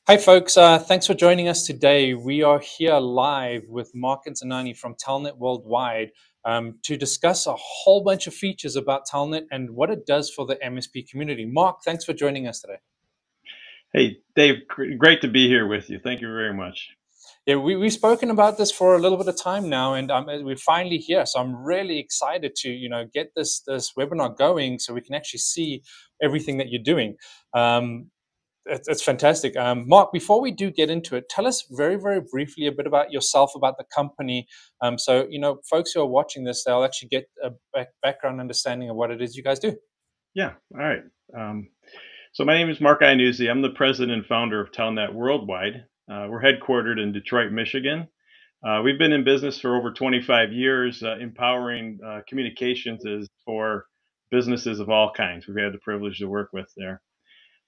Hi, folks. Thanks for joining us today. We are here live with Mark and Zanani from Telnet Worldwide to discuss a whole bunch of features about Telnet and what it does for the MSP community. Mark, thanks for joining us today. Hey, Dave, great to be here with you. Thank you very much. Yeah, we've spoken about this for a little bit of time now, and we're finally here. So I'm really excited to get this webinar going so we can actually see everything that you're doing. It's fantastic. Mark, before we do get into it, tell us very, very briefly a bit about yourself, about the company. So, folks who are watching this, they'll actually get a background understanding of what it is you guys do. Yeah, all right. Um, so my name is Mark Iannuzzi. I'm the president and founder of Telnet Worldwide. We're headquartered in Detroit, Michigan. We've been in business for over 25 years, empowering communications is for businesses of all kinds. We've had the privilege to work with there.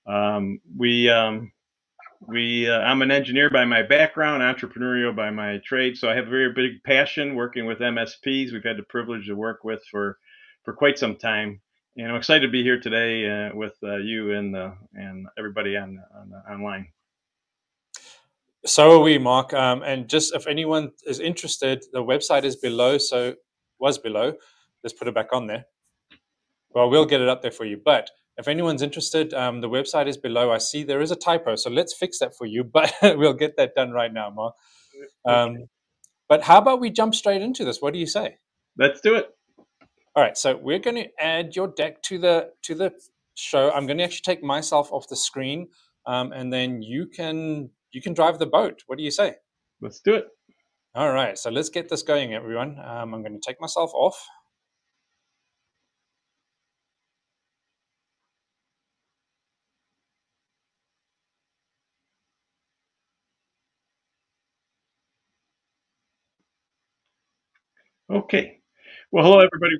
Um, we I'm an engineer by my background, entrepreneurial by my trade. So I have a very big passion working with MSPs. We've had the privilege to work with for quite some time, and I'm excited to be here today with you and everybody on online. So are we, Mark. And just if anyone is interested, the website is below. So was below. Let's put it back on there. Well, we'll get it up there for you. But if anyone's interested, the website is below. I see there is a typo, so let's fix that for you. But we'll get that done right now, Mark. Okay, But how about we jump straight into this? What do you say? let's do it. All right, so we're going to add your deck to the show. I'm going to actually take myself off the screen, and then you can drive the boat. What do you say? Let's do it. All right, so let's get this going, everyone. I'm going to take myself off. Okay. Well, hello everybody.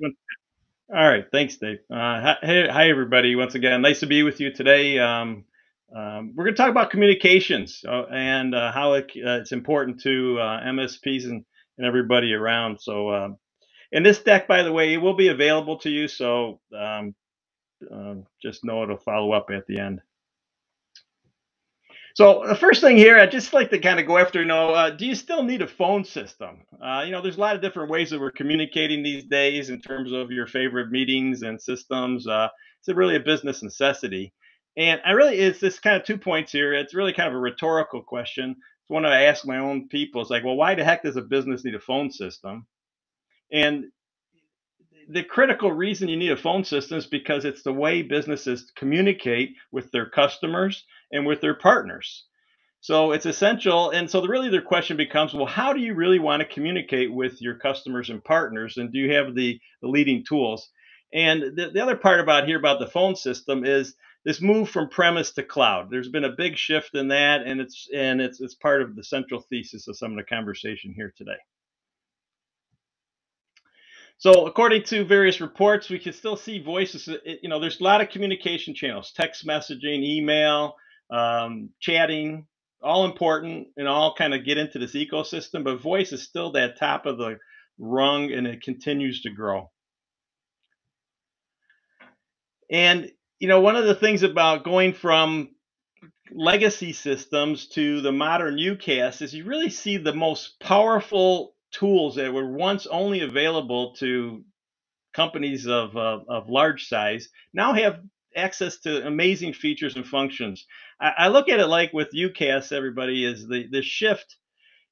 All right, thanks, Dave. Hi, everybody. Once again, nice to be with you today. We're going to talk about communications and how it's important to MSPs and everybody around. So, and this deck, by the way, it will be available to you. So, just know it'll follow up at the end. So the first thing here, I'd just like to kind of go after, do you still need a phone system? There's a lot of different ways that we're communicating these days in terms of your favorite meetings and systems. It's really a business necessity. And it's this kind of 2 points here. It's really kind of a rhetorical question. It's one I ask my own people. It's like, well, why the heck does a business need a phone system? And the critical reason you need a phone system is because it's the way businesses communicate with their customers and with their partners. So it's essential. And so really their question becomes, well, how do you really want to communicate with your customers and partners? And do you have the leading tools? And the other part about here about the phone system is this move from premise to cloud. There's been a big shift in that, and it's part of the central thesis of some of the conversation here today. So, according to various reports, we can still see voices. There's a lot of communication channels: text messaging, email, chatting, all important and all kind of get into this ecosystem. But voice is still that top of the rung, and it continues to grow. And one of the things about going from legacy systems to the modern UCAS is you really see the most powerful tools that were once only available to companies of large size now have access to amazing features and functions. I look at it like with UCAS, everybody is the shift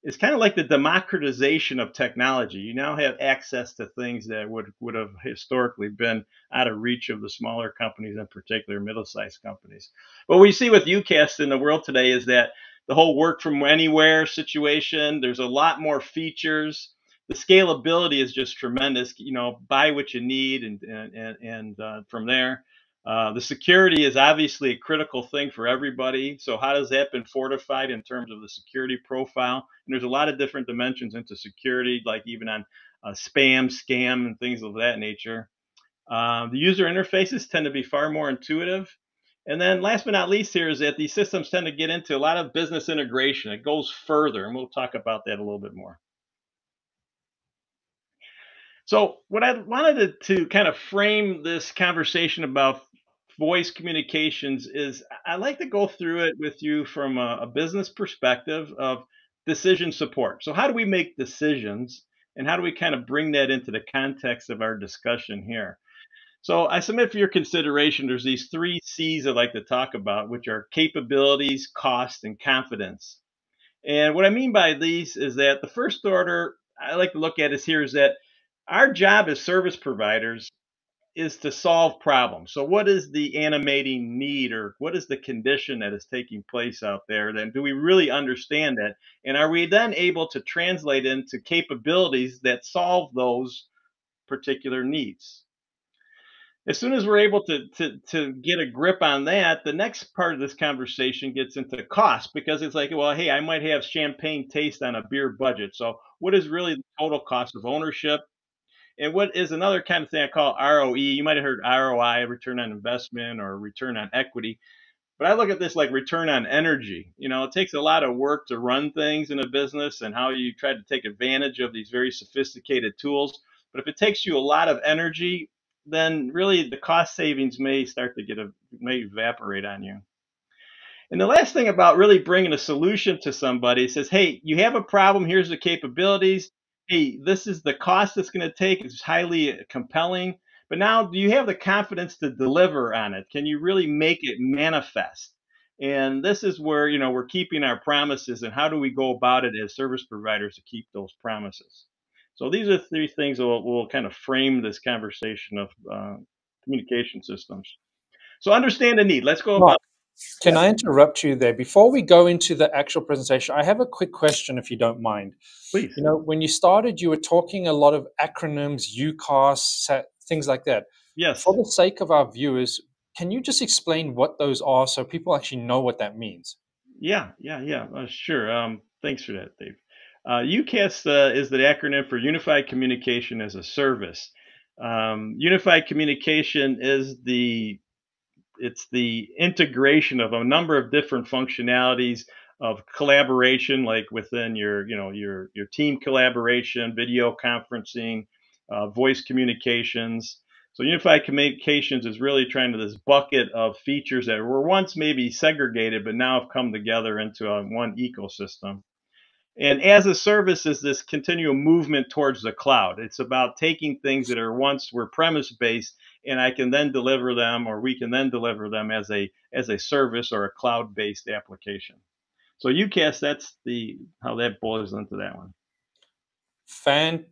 is kind of like the democratization of technology. You now have access to things that would have historically been out of reach of the smaller companies, in particular middle-sized companies. What we see with UCAS in the world today is that the whole work from anywhere situation, there's a lot more features. The scalability is just tremendous. Buy what you need, and from there, the security is obviously a critical thing for everybody. So how does that been fortified in terms of the security profile? And there's a lot of different dimensions into security, like even on spam, scam, and things of that nature. The user interfaces tend to be far more intuitive. And then last but not least here is that these systems tend to get into a lot of business integration. It goes further, and we'll talk about that a little bit more. So what I wanted to kind of frame this conversation about voice communications is I like to go through it with you from a business perspective of decision support. So, how do we make decisions, and how do we kind of bring that into the context of our discussion here? So, I submit for your consideration, there's these three C's I like to talk about, which are capabilities, cost, and confidence. And what I mean by these is that the first order I like to look at is here is that our job as service providers is to solve problems. So, what is the animating need, or what is the condition that is taking place out there? Then, do we really understand it? And are we then able to translate into capabilities that solve those particular needs? As soon as we're able to get a grip on that, the next part of this conversation gets into cost, because it's like, well, hey, I might have champagne taste on a beer budget. So, what is really the total cost of ownership? And what is another kind of thing I call ROE? You might have heard ROI, return on investment, or return on equity. But I look at this like return on energy. It takes a lot of work to run things in a business and how you try to take advantage of these very sophisticated tools. But if it takes you a lot of energy, then really the cost savings may start to may evaporate on you. And the last thing about really bringing a solution to somebody says, hey, you have a problem. Here's the capabilities. Hey, this is the cost it's going to take. It's highly compelling. But now, do you have the confidence to deliver on it? Can you really make it manifest? And this is where, we're keeping our promises, and how do we go about it as service providers to keep those promises? So these are three things that will kind of frame this conversation of communication systems. So understand the need. Let's go Mark, about. can I interrupt you there? Before we go into the actual presentation, I have a quick question, if you don't mind. Please. When you started, you were talking a lot of acronyms, UCAS, things like that. For Yes. the sake of our viewers, can you just explain what those are so people actually know what that means? Yeah. Yeah. Yeah. Sure. Thanks for that, Dave. UCAS is the acronym for Unified Communication as a Service. Unified communication is the integration of a number of different functionalities of collaboration, like within your team collaboration, video conferencing, voice communications. So unified communications is really trying to this bucket of features that were once maybe segregated, but now have come together into one ecosystem. And as a service is this continual movement towards the cloud. It's about taking things that are once were premise based, and I can then deliver them, or we can then deliver them as a service or a cloud based application. So UCAS, that's the how that boils into that one. Fan,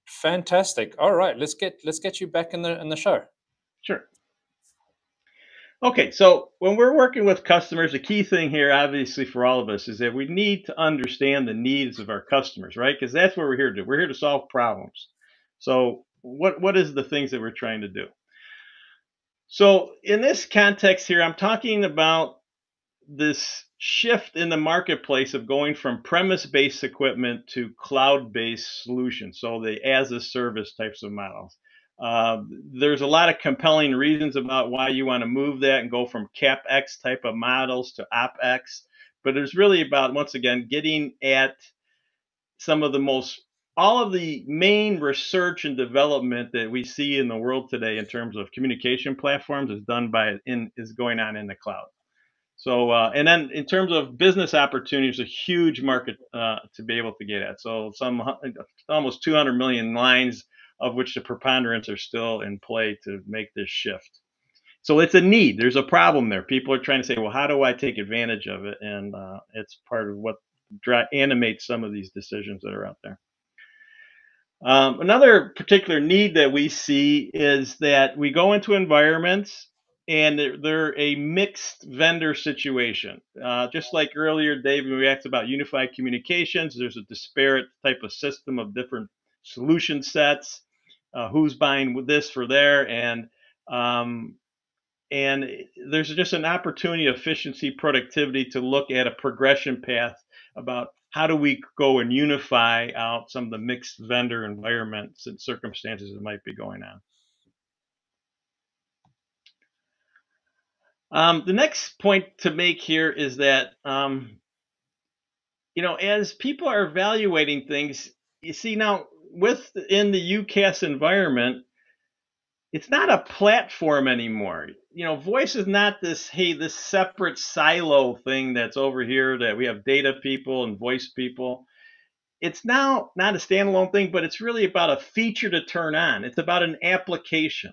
fantastic. All right, let's get you back in the show. Sure. Okay, so when we're working with customers, the key thing here, obviously, for all of us is that we need to understand the needs of our customers, right? Because that's what we're here to do. We're here to solve problems. So, what is the things that we're trying to do? So, in this context here, I'm talking about this shift in the marketplace of going from premise-based equipment to cloud-based solutions. So, the as-a-service types of models. There's a lot of compelling reasons about why you want to move that and go from CapEx type of models to OpEx. But it's really about, once again, getting at some of the most all of the main research and development that we see in the world today in terms of communication platforms is going on in the cloud. So, and then in terms of business opportunities, a huge market to be able to get at. So, almost 200 million lines, of which the preponderance are still in play to make this shift. So, it's a need. There's a problem there. People are trying to say, well, how do I take advantage of it? And it's part of what animates some of these decisions that are out there. Another particular need that we see is that we go into environments and they're a mixed vendor situation. Just like earlier, David, we asked about unified communications, there's a disparate type of system of different solution sets, who's buying this for there, um, and there's just an opportunity, efficiency, productivity to look at a progression path about how do we go and unify out some of the mixed vendor environments and circumstances that might be going on. The next point to make here is that, as people are evaluating things, you see now within the UCAS environment, it's not a platform anymore. Voice is not this, hey, this separate silo thing that's over here that we have data people and voice people. It's now not a standalone thing, but it's really about a feature to turn on. It's about an application.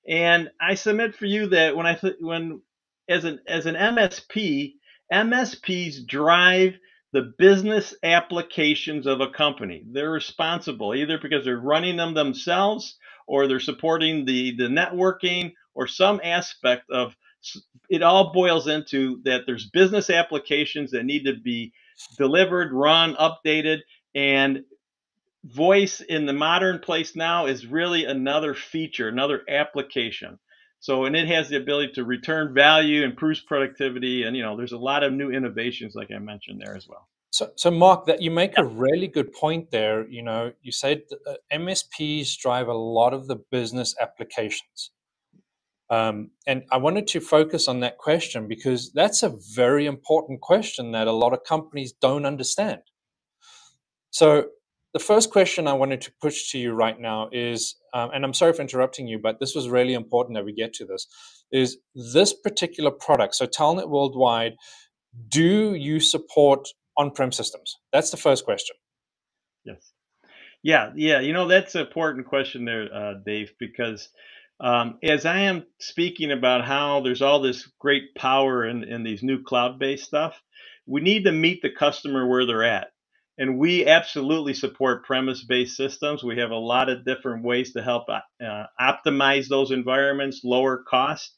And I submit for you that when as an MSP, MSPs drive the business applications of a company. They're responsible either because they're running them themselves or they're supporting the networking or some aspect of it. All boils into that there's business applications that need to be delivered, run, updated, and voice in the modern place now is really another feature, another application. So, and it has the ability to return value, improves productivity, and there's a lot of new innovations, like I mentioned there as well. So, Mark, that you make a really good point there. You said MSPs drive a lot of the business applications. And I wanted to focus on that question because that's a very important question that a lot of companies don't understand. So, the first question I wanted to push to you right now is, and I'm sorry for interrupting you, but this was really important that we get to this, is this particular product. So, Telnet Worldwide, do you support on-prem systems? That's the first question. Yes. Yeah, yeah. That's an important question there, Dave, because as I am speaking about how there's all this great power in these new cloud-based stuff, we need to meet the customer where they're at. And we absolutely support premise-based systems. We have a lot of different ways to help optimize those environments, lower cost.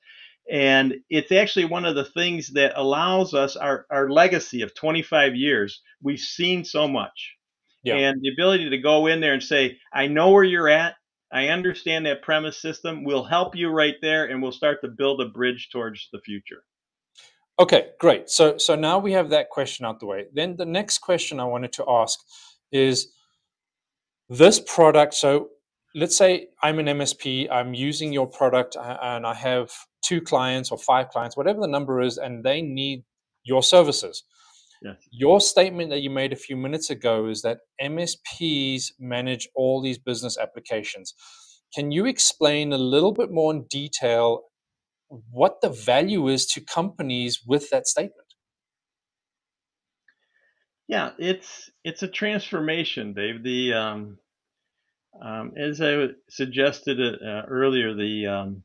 And it's actually one of the things that allows us our legacy of 25 years. We've seen so much, Yeah. and the ability to go in there and say, I know where you're at. I understand that premise system. We'll help you right there, and we'll start to build a bridge towards the future. Okay, great. So now we have that question out the way. Then the next question I wanted to ask is this product. So let's say I'm an MSP, I'm using your product, and I have 2 clients or 5 clients, whatever the number is, and they need your services. Yes. Your statement that you made a few minutes ago is that MSPs manage all these business applications. Can you explain a little bit more in detail what the value is to companies with that statement? Yeah, it's a transformation, Dave. The As I suggested earlier, the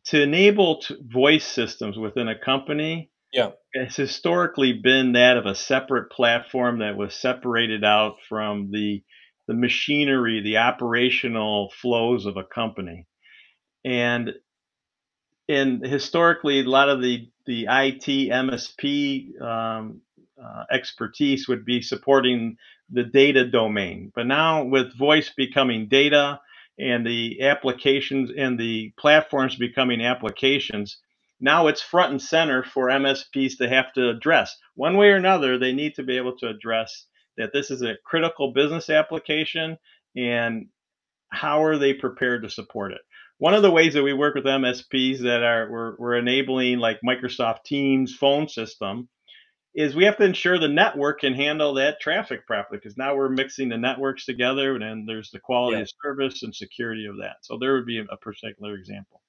to enable voice systems within a company, Yeah. it's historically been that of a separate platform that was separated out from the machinery, the operational flows of a company. And historically, a lot of the IT MSP expertise would be supporting the data domain. But now, with voice becoming data and the applications and the platforms becoming applications, now it's front and center for MSPs to have to address. One way or another, they need to be able to address that this is a critical business application, and how are they prepared to support it? One of the ways that we work with MSPs that we're enabling, like Microsoft Teams phone system, is we have to ensure the network can handle that traffic properly, because now we're mixing the networks together, and then there's the quality Yeah. of service and security of that. So there would be a particular example.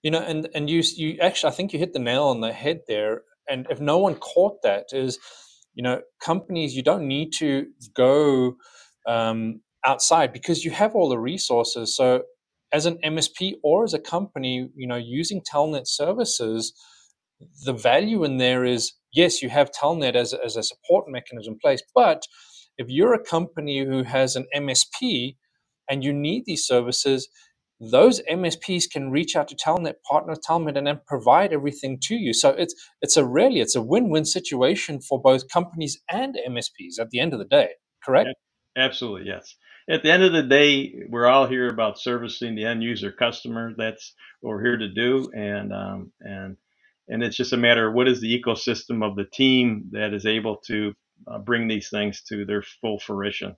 And you actually, I think you hit the nail on the head there. And if no one caught that, is companies, you don't need to go outside because you have all the resources. So as an MSP or as a company, using Telnet services, the value in there is, yes, you have Telnet as a support mechanism in place, but if you're a company who has an MSP and you need these services, those MSPs can reach out to Telnet, partner with Telnet, and then provide everything to you. So it's a win-win situation for both companies and MSPs at the end of the day. Correct? Yeah, absolutely, yes. At the end of the day, we're all here about servicing the end user customer. That's what we're here to do, and it's just a matter of what is the ecosystem of the team that is able to bring these things to their full fruition.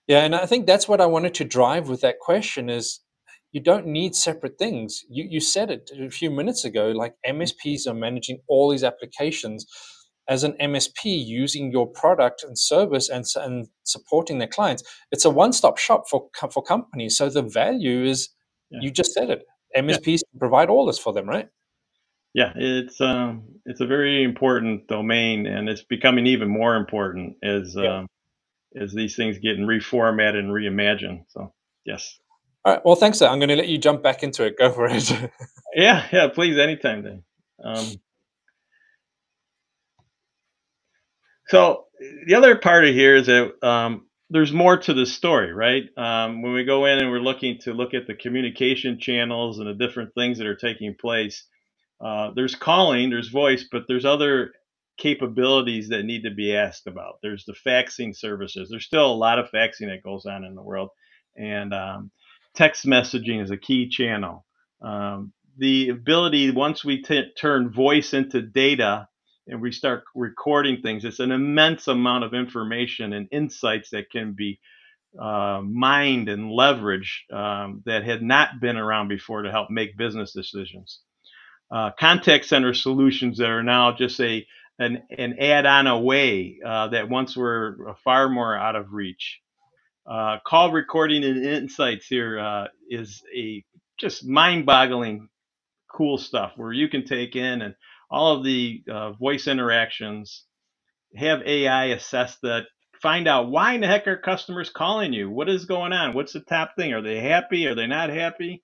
Yeah, and I think that's what I wanted to drive with that question is you don't need separate things. You said it a few minutes ago, like MSPs are managing all these applications. as an MSP using your product and service and supporting their clients. It's a one-stop shop for companies. So the value is, Yeah. you just said it, Yeah. MSPs can provide all this for them, right? Yeah, it's a very important domain, and it's becoming even more important Yeah. as these things getting reformatted and reimagined. So, yes. All right. Well, thanks, sir. I'm going to let you jump back into it. Go for it. Yeah, yeah, please, anytime then. Um, so the other part of here is that there's more to the story, right? When we go in and we're looking to look at the communication channels and the different things that are taking place, there's calling, there's voice, but there's other capabilities that need to be asked about. There's the faxing services. There's still a lot of faxing that goes on in the world, and text messaging is a key channel. The ability, once we turn voice into data and we start recording things, it's an immense amount of information and insights that can be mined and leveraged that had not been around before to help make business decisions. Contact center solutions that are now just an add-on away that once were far more out of reach. Call recording and insights here is a just mind-boggling cool stuff where you can take in and all of the voice interactions, have AI assess that, find out why in the heck are customers calling you? What is going on? What's the top thing? Are they happy? Are they not happy?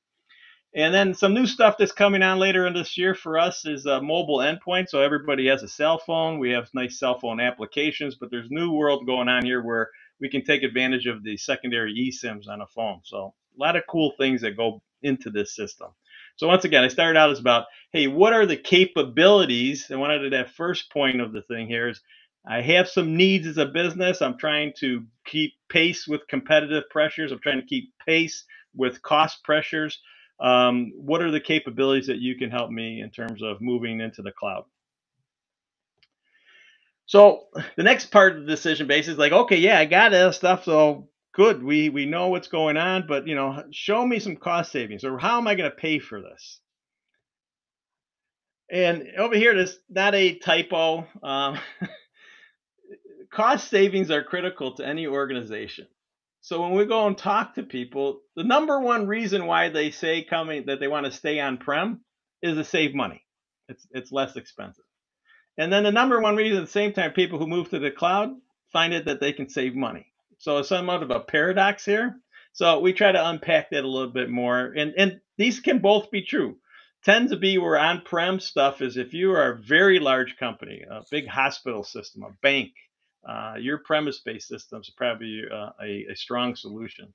And then some new stuff that's coming on later in this year for us is a mobile endpoint. So everybody has a cell phone. We have nice cell phone applications, but there's new world going on here where we can take advantage of the secondary eSIMs on a phone. So a lot of cool things that go into this system. So once again, I started out as about, hey, what are the capabilities? And one of that first point of the thing here is I have some needs as a business. I'm trying to keep pace with competitive pressures. I'm trying to keep pace with cost pressures. What are the capabilities that you can help me in terms of moving into the cloud? So the next part of the decision base is like, okay, yeah, I got this stuff. So good, we know what's going on, but show me some cost savings, or how am I going to pay for this? And over here, there's not a typo. Cost savings are critical to any organization. So when we go and talk to people, the number one reason why they say coming that they want to stay on prem is to save money. It's less expensive. And then the number one reason at the same time people who move to the cloud find it that they can save money. So it's somewhat of a paradox here. So we try to unpack that a little bit more. And these can both be true. Tends to be where on-prem stuff is if you are a very large company, a big hospital system, a bank, your premise-based systems are probably a strong solution.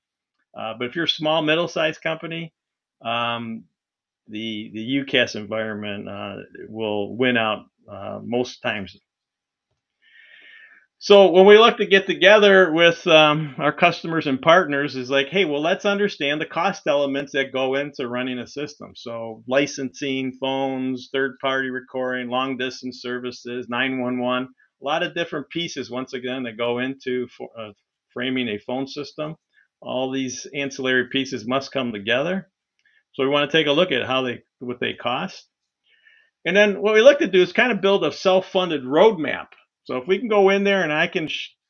But if you're a small, middle-sized company, um, the UCAS environment will win out most times. So when we look to get together with our customers and partners, is like, hey, well, let's understand the cost elements that go into running a system. So licensing, phones, third-party recording, long-distance services, 911, a lot of different pieces. Once again, that go into framing a phone system. All these ancillary pieces must come together. So we want to take a look at what they cost. And then what we look to do is kind of build a self-funded roadmap. So if we can go in there and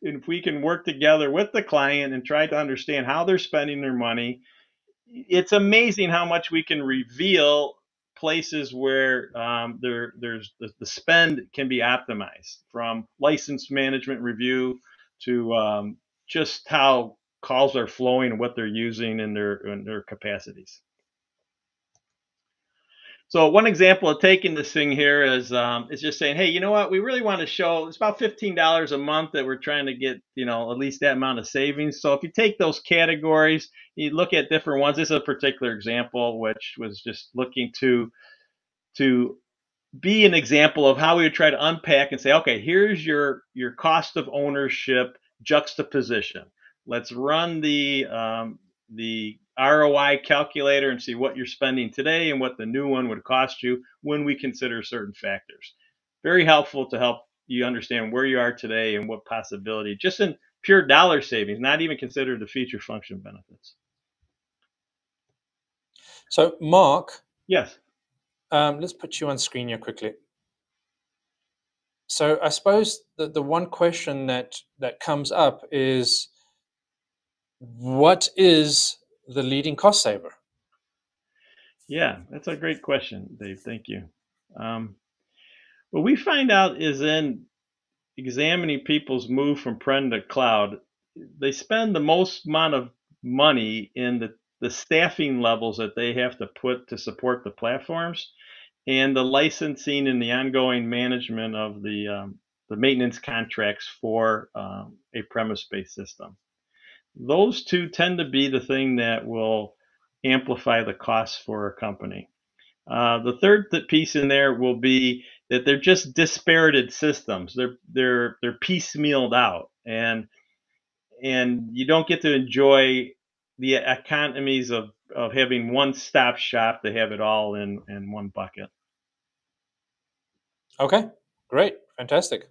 if we can work together with the client and try to understand how they're spending their money, it's amazing how much we can reveal places where there's the spend can be optimized, from license management review to just how calls are flowing and what they're using in their capacities. So one example of taking this thing here is just saying, hey, you know what? We really want to show it's about $15 a month that we're trying to get, at least that amount of savings. So if you take those categories, you look at different ones. This is a particular example, which was just looking to be an example of how we would try to unpack and say, okay, here's your cost of ownership juxtaposition. Let's run the ROI calculator and see what you're spending today and what the new one would cost you when we consider certain factors. Very helpful to help you understand where you are today and what possibility, just in pure dollar savings, not even consider the feature function benefits. So, Mark, Yes. let's put you on screen here quickly. So I suppose the one question that comes up is, what is the leading cost saver? Yeah, that's a great question, Dave. Thank you. Um, what we find out is in examining people's move from prem to cloud, they spend the most amount of money in the staffing levels that they have to put to support the platforms and the licensing and the ongoing management of the maintenance contracts for a premise-based system. Those two tend to be the thing that will amplify the costs for a company. The third piece in there will be that they're just disparated systems. They're piecemealed out, and you don't get to enjoy the economies of having one stop shop to have it all in one bucket. Okay, great, fantastic.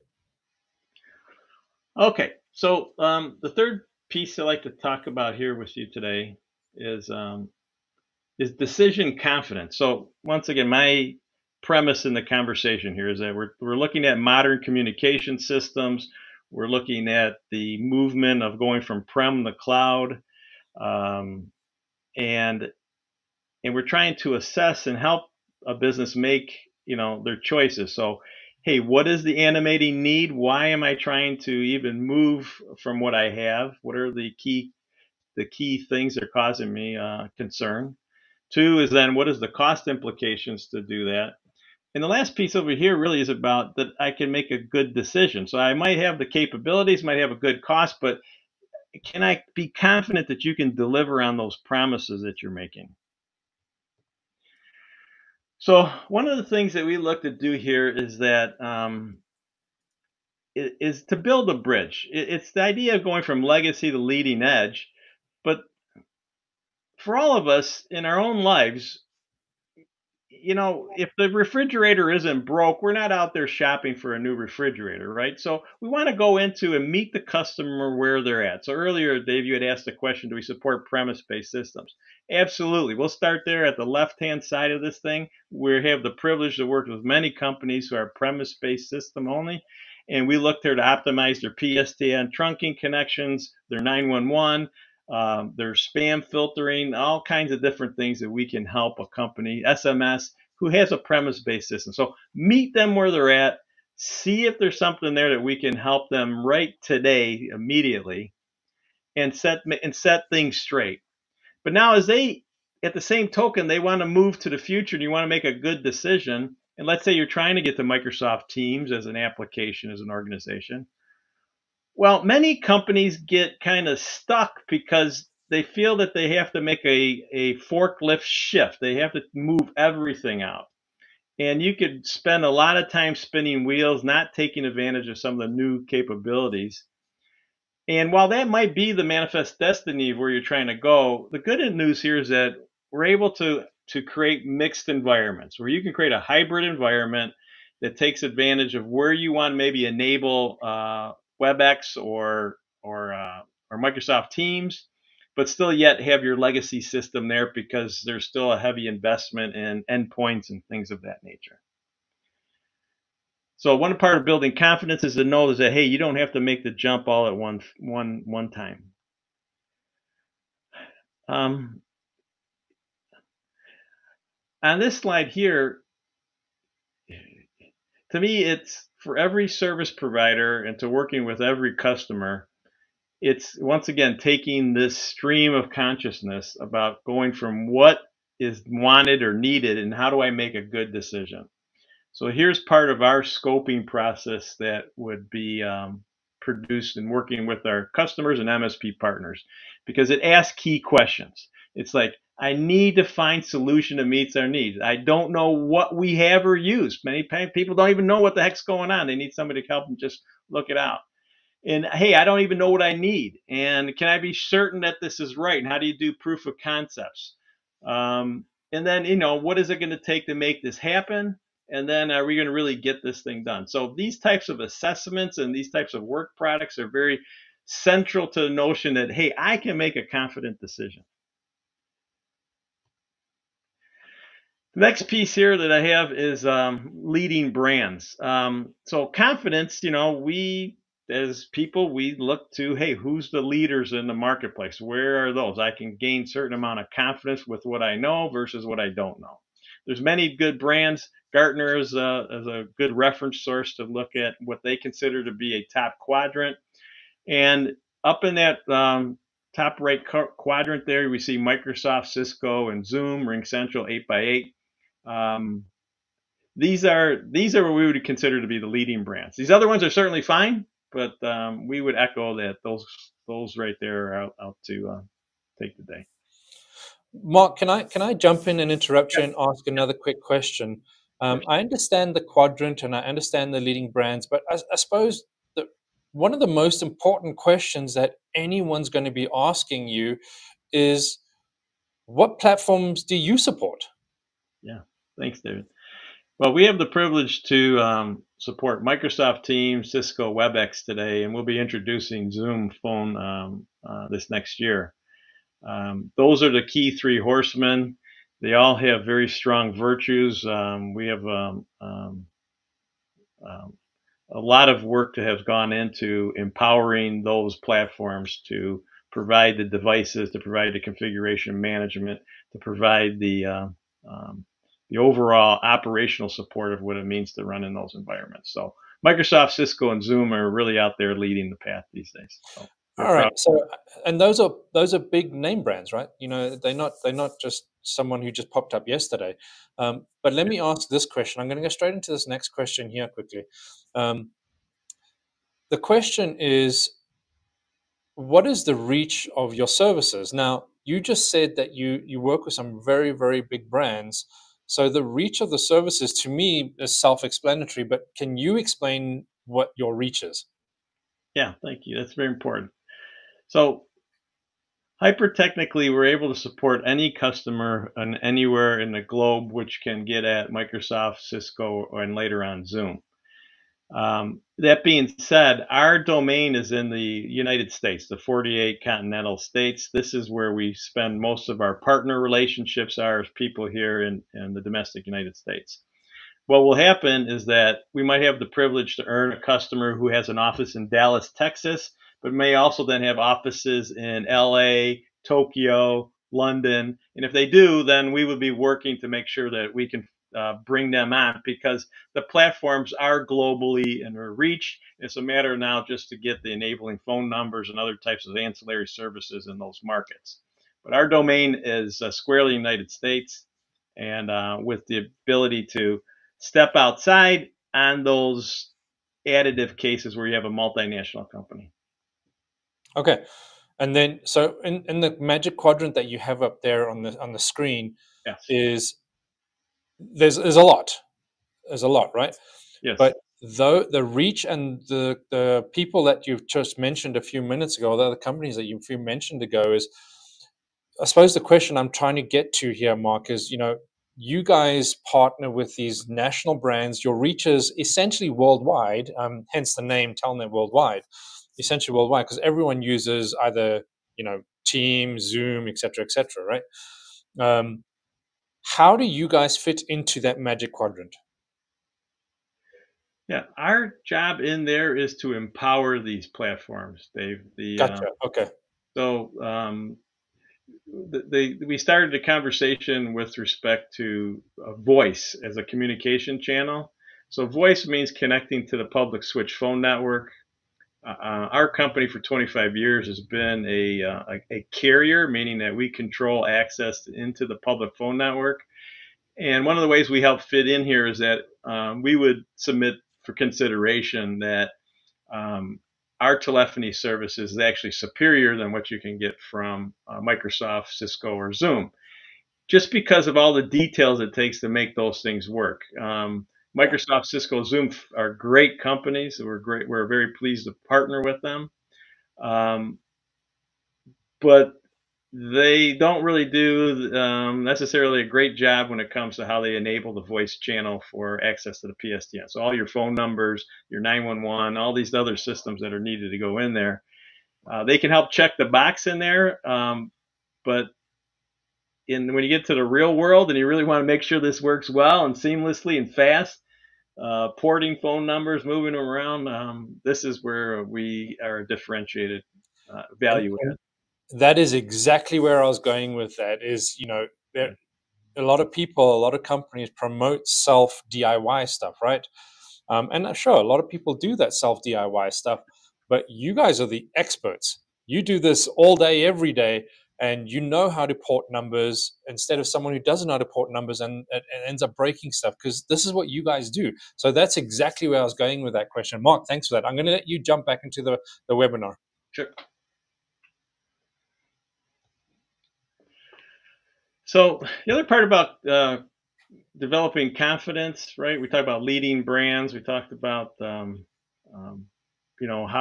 Okay, so the third piece I'd like to talk about here with you today is is decision confidence. So once again, my premise in the conversation here is that we're looking at modern communication systems. We're looking at the movement of going from prem to cloud, um, and and we're trying to assess and help a business make their choices. So, hey, what is the animating need? Why am I trying to even move from what I have? What are the key things that are causing me concern? Two is then what is the cost implications to do that? And the last piece over here really is about that I can make a good decision. So I might have the capabilities, might have a good cost, but can I be confident that you can deliver on those promises that you're making? So one of the things that we look to do here is that is to build a bridge. It's the idea of going from legacy to leading edge. But for all of us in our own lives, if the refrigerator isn't broke, we're not out there shopping for a new refrigerator, right? So we want to go into and meet the customer where they're at. So earlier, Dave, you had asked the question, do we support premise-based systems? Absolutely. We'll start there at the left-hand side of this thing. We have the privilege to work with many companies who are premise-based system only. And we look there to optimize their PSTN trunking connections, their 911, there's spam filtering, all kinds of different things that we can help a company, SMS, who has a premise based system. So meet them where they're at, see if there's something there that we can help them right today, immediately, and set things straight. But now, as they, at the same token, they want to move to the future and you want to make a good decision. And let's say you're trying to get to Microsoft Teams as an application, as an organization. Well, many companies get kind of stuck because they feel that they have to make a forklift shift. They have to move everything out. And you could spend a lot of time spinning wheels, not taking advantage of some of the new capabilities. And while that might be the manifest destiny of where you're trying to go, the good news here is that we're able to create mixed environments where you can create a hybrid environment that takes advantage of where you want to maybe enable WebEx or Microsoft Teams, but still yet have your legacy system there because there's still a heavy investment in endpoints and things of that nature. So one part of building confidence is to know is that hey, you don't have to make the jump all at one time. Um, on this slide here, to me, it's for every service provider and to working with every customer. It's once again taking this stream of consciousness about going from what is wanted or needed and how do I make a good decision. So here's part of our scoping process that would be produced in working with our customers and MSP partners because it asks key questions. It's like, I need to find solution that meets our needs. I don't know what we have or use. Many people don't even know what the heck's going on. They need somebody to help them just look it out. And hey, I don't even know what I need. And can I be certain that this is right? And how do you do proof of concepts? And then, what is it going to take to make this happen? And then are we going to really get this thing done? So these types of assessments and these types of work products are very central to the notion that, hey, I can make a confident decision. The next piece here that I have is leading brands. So confidence, we as people, we look to, hey, who's the leaders in the marketplace? Where are those? I can gain certain amount of confidence with what I know versus what I don't know. There's many good brands. Gartner is a good reference source to look at what they consider to be a top quadrant. And up in that top right quadrant there, we see Microsoft, Cisco, and Zoom, RingCentral, 8x8. Um, these are what we would consider to be the leading brands. These other ones are certainly fine, but we would echo that those right there are out to take the day. Mark, can I jump in and interrupt Yeah, you and ask another quick question? I understand the quadrant and I understand the leading brands, but I suppose that one of the most important questions that anyone's going to be asking you is, what platforms do you support? yeah. Thanks, David. Well, we have the privilege to support Microsoft Teams, Cisco WebEx today, and we'll be introducing Zoom Phone this next year. Those are the key three horsemen. They all have very strong virtues. We have um, a lot of work that has gone into empowering those platforms to provide the devices, to provide the configuration management, to provide um, the overall operational support of what it means to run in those environments. So Microsoft, Cisco, and Zoom are really out there leading the path these days. So we're All proud. right. So, and those are big name brands, right? They're not just someone who just popped up yesterday. But let me ask this question. I'm going to go straight into this next question here quickly. Um, the question is, what is the reach of your services? Now, you just said that you work with some very, very big brands. So the reach of the services to me is self-explanatory, but can you explain what your reach is? Yeah, thank you. That's very important. So hyper technically, we're able to support any customer and anywhere in the globe, which can get at Microsoft, Cisco, and later on Zoom. That being said, our domain is in the United States, the 48 continental states. This is where we spend most of our partner relationships are as people here in the domestic United States. What will happen is that we might have the privilege to earn a customer who has an office in Dallas, Texas, but may also then have offices in LA, Tokyo, London. And if they do, then we would be working to make sure that we can bring them on because the platforms are globally in their reach. It's a matter now just to get the enabling phone numbers and other types of ancillary services in those markets. But our domain is squarely United States, and with the ability to step outside on those additive cases where you have a multinational company. Okay. And then, so in the magic quadrant that you have up there on the screen, Yes. is there's a lot. There's a lot, right? Yes. But though the reach and the people that you've just mentioned a few minutes ago, the other companies that you few mentioned ago, is, I suppose the question I'm trying to get to here, Mark, is, you guys partner with these national brands. Your reach is essentially worldwide, hence the name Telnet Worldwide, essentially worldwide, because everyone uses either, Teams, Zoom, et cetera, right? Um, how do you guys fit into that magic quadrant? Yeah. Our job in there is to empower these platforms, Dave. Gotcha. Okay. So we started a conversation with respect to voice as a communication channel. So voice means connecting to the public switch phone network. Our company for 25 years has been a carrier, meaning that we control access into the public phone network. And one of the ways we help fit in here is that we would submit for consideration that um, our telephony service is actually superior than what you can get from Microsoft, Cisco, or Zoom, just because of all the details it takes to make those things work. Yeah. Microsoft, Cisco, Zoom are great companies. We're great. We're very pleased to partner with them, um, but they don't really do necessarily a great job when it comes to how they enable the voice channel for access to the PSTN. So all your phone numbers, your 911, all these other systems that are needed to go in there, they can help check the box in there, but when you get to the real world and you really want to make sure this works well and seamlessly and fast, porting phone numbers, moving them around, this is where we are differentiated value add. And that is exactly where I was going with that. Is there a lot of people, a lot of companies promote self DIY stuff, right? And sure, a lot of people do that self DIY stuff, but you guys are the experts. You do this all day, every day, and you know how to port numbers instead of someone who doesn't know how to port numbers and ends up breaking stuff, because this is what you guys do. So that's exactly where I was going with that question. Mark, thanks for that. I'm going to let you jump back into the webinar. Sure. So the other part about developing confidence, right? We talked about leading brands. We talked about how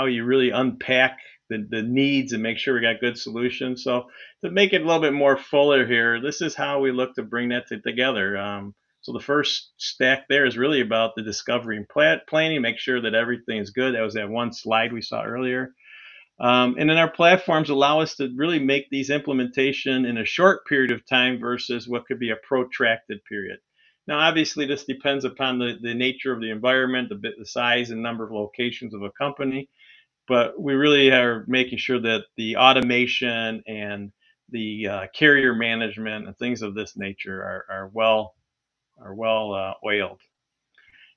you really unpack the needs and make sure we got good solutions. So to make it a little bit more fuller here, this is how we look to bring that together. So the first stack there is really about the discovery and planning, make sure that everything is good. That was that one slide we saw earlier. And then our platforms allow us to really make these implementation in a short period of time versus what could be a protracted period. Now, obviously, this depends upon the nature of the environment, the size and number of locations of a company, but we really are making sure that the automation and the carrier management and things of this nature are well oiled.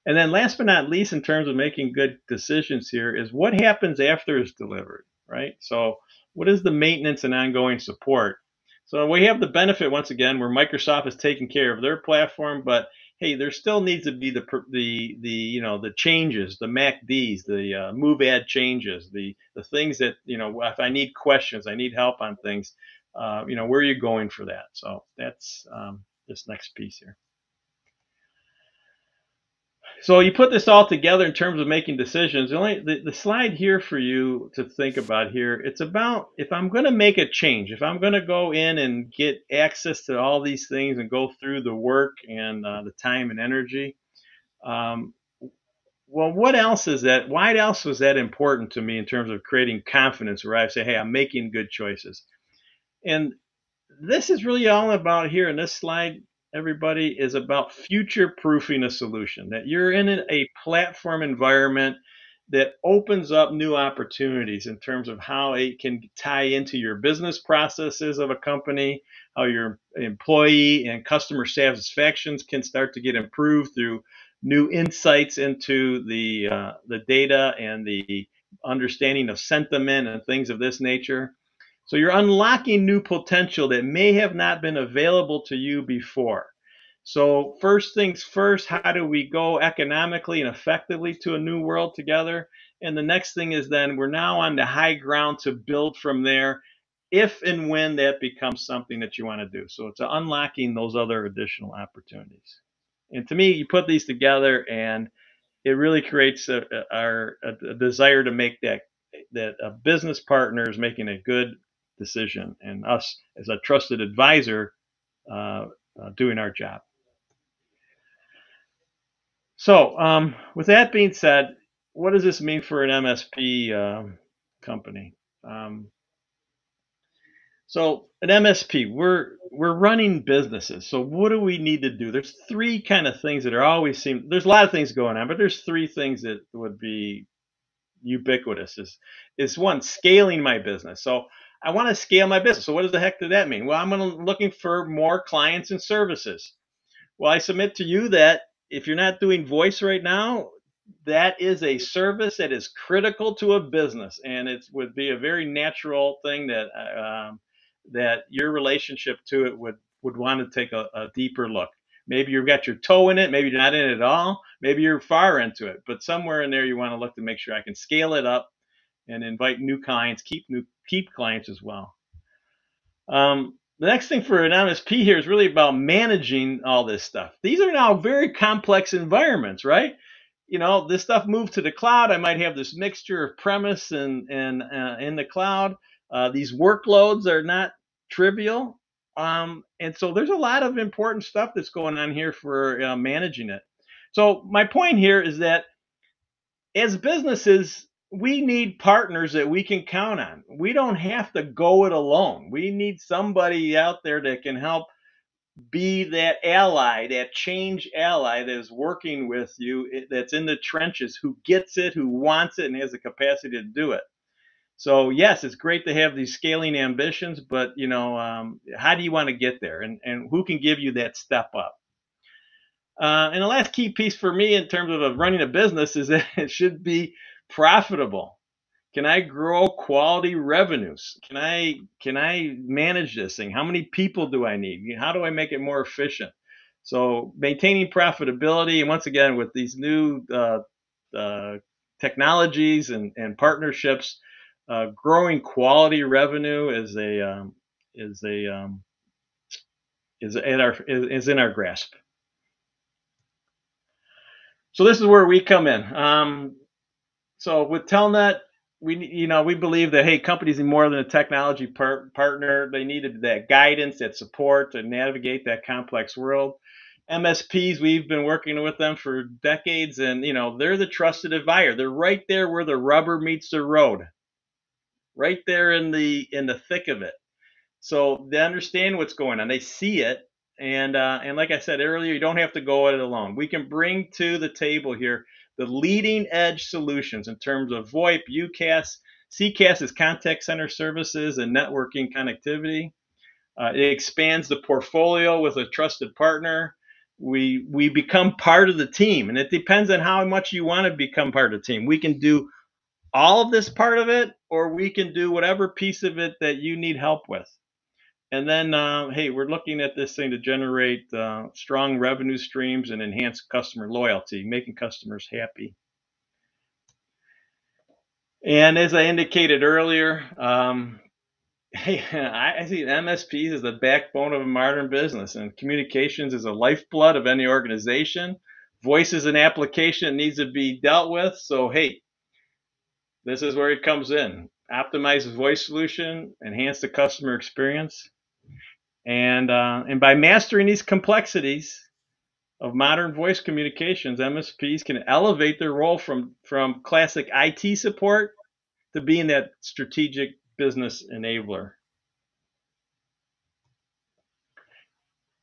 And then last but not least, in terms of making good decisions here, is what happens after it's delivered, right? So what is the maintenance and ongoing support? So we have the benefit, once again, where Microsoft is taking care of their platform, but hey, there still needs to be the changes, the MACDs, the move add changes, the things that, if I need questions, I need help on things, where are you going for that? So that's this next piece here. So you put this all together in terms of making decisions. The slide here for you to think about here, it's about, if I'm going to make a change, if I'm going to go in and get access to all these things and go through the work and the time and energy, well, what else is that? Why else was that important to me in terms of creating confidence, where I say, hey, I'm making good choices? And this is really all about here in this slide, everybody, is about future proofing a solution, that you're in a platform environment that opens up new opportunities in terms of how it can tie into your business processes of a company, how your employee and customer satisfactions can start to get improved through new insights into the data and the understanding of sentiment and things of this nature. So you're unlocking new potential that may have not been available to you before. So first things first, how do we go economically and effectively to a new world together? And the next thing is then we're now on the high ground to build from there if and when that becomes something that you want to do. So it's unlocking those other additional opportunities. And to me, you put these together and it really creates a desire to make that a business partner is making a good decision, and us as a trusted advisor doing our job. So with that being said, what does this mean for an MSP company? So an MSP, we're running businesses. So what do we need to do? There's three kind of things that are always there's a lot of things going on, but there's three things that would be ubiquitous. Is one, scaling my business. So I want to scale my business. So what does the heck does that mean? Well, I'm looking for more clients and services. Well, I submit to you that if you're not doing voice right now, that is a service that is critical to a business, and it would be a very natural thing that your relationship to it would want to take a deeper look. Maybe you've got your toe in it, maybe you're not in it at all, maybe you're far into it, but somewhere in there you want to look to make sure I can scale it up and invite new clients, keep clients as well. The next thing for an MSP here is really about managing all this stuff. These are now very complex environments, right? This stuff moved to the cloud. I might have this mixture of premise and in the cloud. These workloads are not trivial. And so there's a lot of important stuff that's going on here for managing it. So my point here is that as businesses, we need partners that we can count on. We don't have to go it alone. We need somebody out there that can help be that ally, that change ally that is working with you, that's in the trenches, who gets it, who wants it, and has the capacity to do it. So yes, it's great to have these scaling ambitions, but how do you want to get there, and who can give you that step up? And the last key piece for me in terms of running a business is that it should be profitable. Can I grow quality revenues? Can I manage this thing? How many people do I need? How do I make it more efficient? So maintaining profitability, and once again with these new uh, technologies and partnerships, growing quality revenue is a is in our grasp. So this is where we come in. So with Telnet, we believe that, hey, companies need more than a technology partner. They needed that guidance, that support to navigate that complex world. MSPs, we've been working with them for decades, and they're the trusted advisor. They're right there where the rubber meets the road, right there in the thick of it. So they understand what's going on. They see it, and like I said earlier, you don't have to go at it alone. We can bring to the table here the leading edge solutions in terms of VoIP, UCaaS. CCaaS is contact center services and networking connectivity. It expands the portfolio with a trusted partner. We become part of the team, and it depends on how much you want to become part of the team. We can do all of this part of it, or we can do whatever piece of it that you need help with. And then, hey, we're looking at this thing to generate strong revenue streams and enhance customer loyalty, making customers happy. And as I indicated earlier, hey, I see MSPs as the backbone of a modern business, and communications is a lifeblood of any organization. Voice is an application that needs to be dealt with. So, hey, this is where it comes in. Optimize the voice solution, enhance the customer experience, and by mastering these complexities of modern voice communications, MSPs can elevate their role from classic IT support to being that strategic business enabler.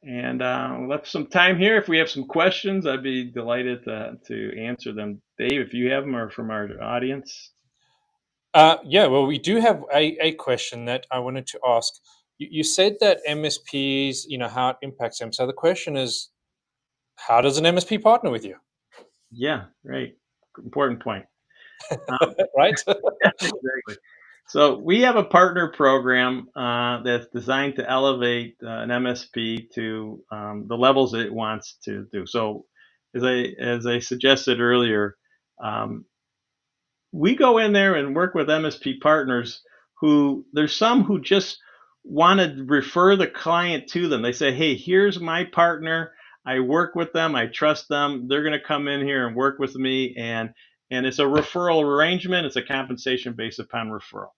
And left some time here. If we have some questions, I'd be delighted to answer them. Dave, if you have them, or from our audience. Yeah, well, we do have a question that I wanted to ask. You said that MSPs, how it impacts them. So the question is, how does an MSP partner with you? Yeah, right. Important point. Um, Right? exactly. So we have a partner program that's designed to elevate an MSP to the levels it wants to do. So as I suggested earlier, um, we go in there and work with MSP partners who, there's some who just want to refer the client to them. They say, hey, here's my partner. I work with them. I trust them. They're going to come in here and work with me. And it's a referral arrangement. It's a compensation based upon referral.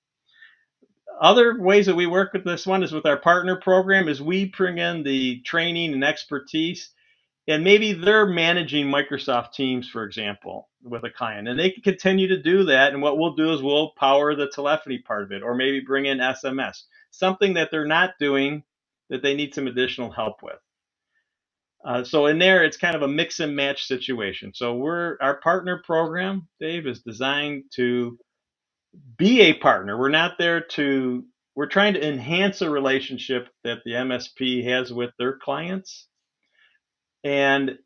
Other ways that we work with this one is with our partner program, is we bring in the training and expertise, and maybe they're managing Microsoft Teams, for example, with a client, and they can continue to do that. And what we'll do is we'll power the telephony part of it, or maybe bring in SMS, something that they're not doing that they need some additional help with. So in there, it's kind of a mix and match situation. So our partner program, Dave, is designed to be a partner. We're trying to enhance a relationship that the MSP has with their clients, and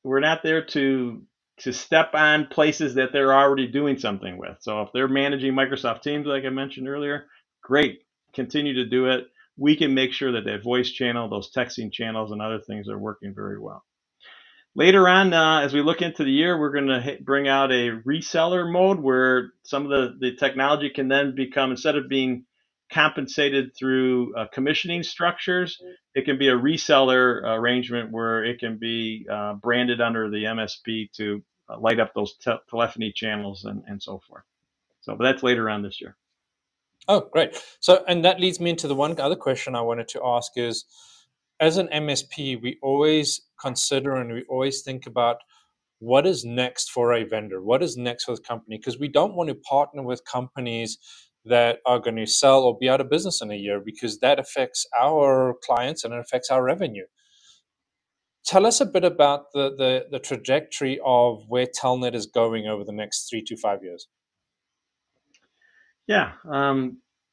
we're not there to step on places that they're already doing something with. So if they're managing Microsoft Teams, like I mentioned earlier, great, continue to do it. We can make sure that that voice channel, those texting channels, and other things are working very well. Later on, as we look into the year, we're going to bring out a reseller mode where some of the technology can then become, instead of being compensated through commissioning structures, it can be a reseller arrangement where it can be branded under the MSP to light up those telephony channels and so forth. So, but that's later on this year. Oh, great. So, and that leads me into the one other question I wanted to ask is, as an MSP, we always consider and we always think about what is next for a vendor, what is next for the company, because we don't want to partner with companies that are going to sell or be out of business in a year, because that affects our clients and it affects our revenue. Tell us a bit about the trajectory of where Telnet is going over the next 3 to 5 years. Yeah,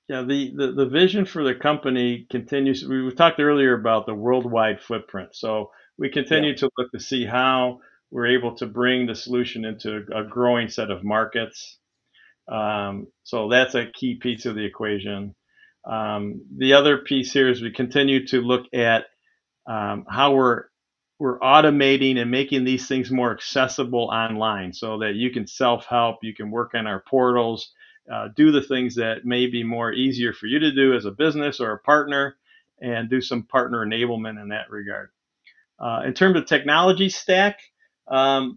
yeah. The vision for the company continues. We talked earlier about the worldwide footprint, so we Yeah, continue to look to see how we're able to bring the solution into a growing set of markets. So that's a key piece of the equation. The other piece here is we continue to look at how we're automating and making these things more accessible online so that you can self-help, you can work on our portals, do the things that may be more easier for you to do as a business or a partner, and do some partner enablement in that regard. In terms of technology stack,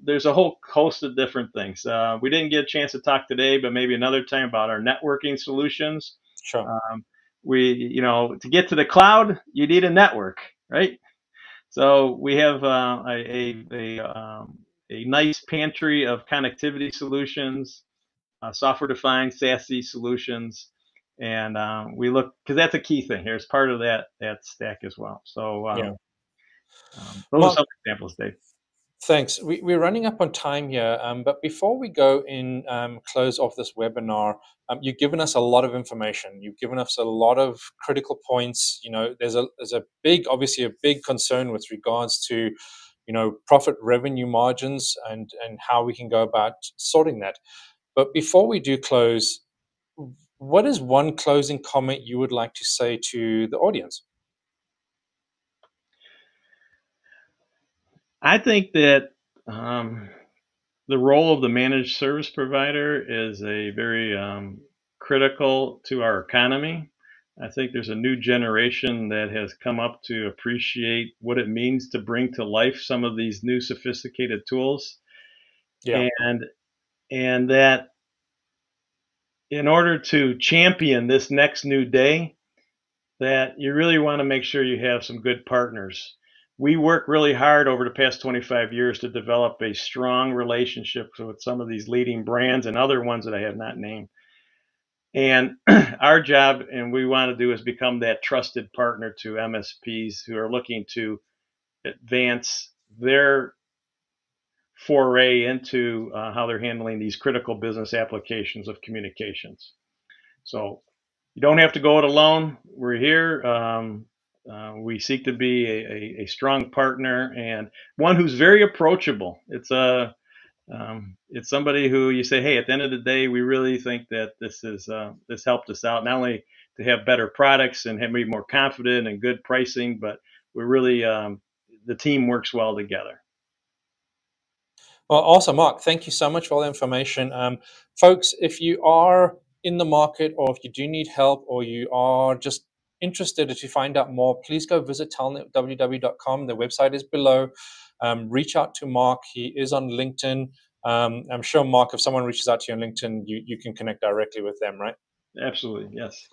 there's a whole host of different things. We didn't get a chance to talk today, but maybe another time about our networking solutions. sure. Um, to get to the cloud, you need a network, right? So we have a nice pantry of connectivity solutions, software-defined SASE solutions, and we look because that's a key thing here. It's part of that stack as well. So Yeah. those are Mark, some examples, Dave. thanks. We're running up on time here, but before we go in, close off this webinar, you've given us a lot of information. You've given us a lot of critical points. There's a big, obviously, a big concern with regards to, profit revenue margins and how we can go about sorting that. But before we do close, what is one closing comment you would like to say to the audience? I think that um, the role of the managed service provider is a very critical to our economy. I think there's a new generation that has come up to appreciate what it means to bring to life some of these new sophisticated tools, Yeah. and that in order to champion this next new day, that you really want to make sure you have some good partners. We work really hard over the past 25 years to develop a strong relationship with some of these leading brands and other ones that I have not named. And our job, and we want to do, is become that trusted partner to MSPs who are looking to advance their foray into how they're handling these critical business applications of communications. So you don't have to go it alone. We're here. We seek to be a strong partner and one who's very approachable. It's somebody who you say, hey, at the end of the day, we really think that this helped us out not only to have better products and be more confident and good pricing, but we're really the team works well together. Well, awesome, Mark. Thank you so much for all the information. Folks, if you are in the market or if you do need help or you are just interested to find out more, please go visit telnetww.com. The website is below. Reach out to Mark. He is on LinkedIn. I'm sure, Mark, if someone reaches out to you on LinkedIn, you can connect directly with them, right? Absolutely, yes.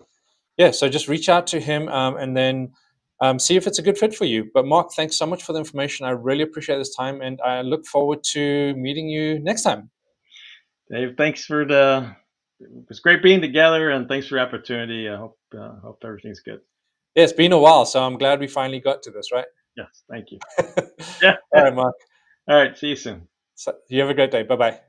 Yeah, so just reach out to him and then see if it's a good fit for you. But Mark, thanks so much for the information. I really appreciate this time, and I look forward to meeting you next time. Dave, thanks for the. It was great being together, and thanks for the opportunity. I hope everything's good. Yeah, it's been a while, so I'm glad we finally got to this, right? Yes, thank you. All Yeah. right, Mark. All right. See you soon. So you have a great day. Bye-bye.